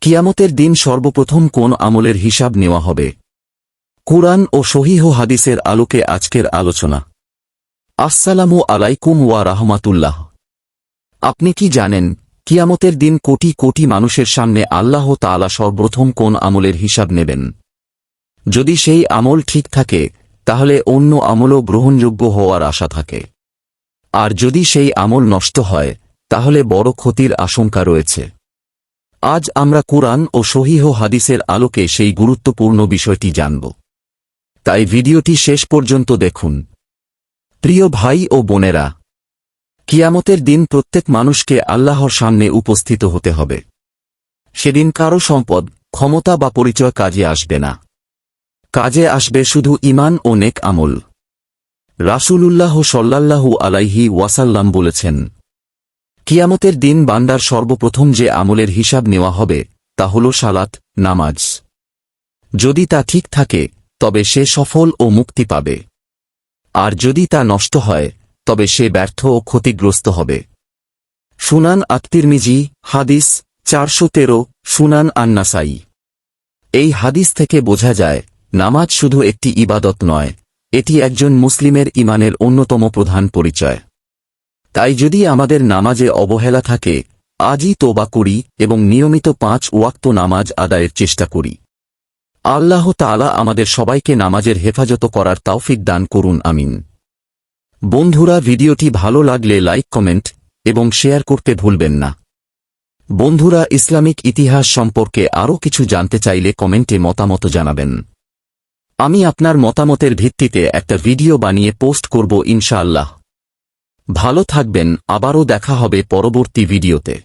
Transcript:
কিয়ামতের দিন সর্বপ্রথম কোন আমলের হিসাব নেওয়া হবে? কুরআন ও সহিহ হাদিসের আলোকে আজকের আলোচনা। আসসালামু আলাইকুম ওয়া রাহমাতুল্লাহ। আপনি কি জানেন, কিয়ামতের দিন কোটি কোটি মানুষের সামনে আল্লাহ তাআলা সর্বপ্রথম কোন আমলের হিসাব নেবেন? যদি সেই আমল ঠিক থাকে, তাহলে অন্য আমলও গ্রহণযোগ্য হওয়ার আশা থাকে। আর যদি সেই আমল নষ্ট হয়, তাহলে বড় ক্ষতির আশঙ্কা রয়েছে। আজ আমরা কুরআন ও সহিহ হাদিসের আলোকে সেই গুরুত্বপূর্ণ বিষয়টি জানব। তাই ভিডিওটি শেষ পর্যন্ত দেখুন। প্রিয় ভাই ও বোনেরা, কিয়ামতের দিন প্রত্যেক মানুষকে আল্লাহর সামনে উপস্থিত হতে হবে। সেদিন কারো সম্পদ, ক্ষমতা বা পরিচয় কাজে আসবে না। কাজে আসবে শুধু ঈমান ও নেক আমল। রাসূলুল্লাহ সাল্লাল্লাহু আলাইহি ওয়াসাল্লাম বলেছেন, কিয়ামতের দিন বান্দার সর্বপ্রথম যে আমলের হিসাব নেওয়া হবে তা হল সালাত, নামাজ। যদি তা ঠিক থাকে, তবে সে সফল ও মুক্তি পাবে। আর যদি তা নষ্ট হয়, তবে সে ব্যর্থ ও ক্ষতিগ্রস্ত হবে। সুনান আত-তিরমিজি, হাদিস 413, সুনান আন-নাসাই। এই হাদিস থেকে বোঝা যায়, নামাজ শুধু একটি ইবাদত নয়, এটি একজন মুসলিমের ঈমানের অন্যতম প্রধান পরিচয়। তাই যদি আমাদের নামাজে অবহেলা থাকে, আজই তওবা করি এবং নিয়মিত 5 ওয়াক্ত নামাজ আদায়ের চেষ্টা করি। আল্লাহ তাআলা আমাদের সবাইকে নামাজের হেফাজত করার তৌফিক দান করুন, আমিন। বন্ধুরা, ভিডিওটি ভালো লাগলে লাইক, কমেন্ট এবং শেয়ার করতে ভুলবেন না। বন্ধুরা, ইসলামিক ইতিহাস সম্পর্কে আরও কিছু জানতে চাইলে কমেন্টে মতামত জানাবেন। আমি আপনার মতামতের ভিত্তিতে একটা ভিডিও বানিয়ে পোস্ট করব ইনশাআল্লাহ। ভালো থাকবেন, আবারও দেখা হবে পরবর্তী ভিডিওতে।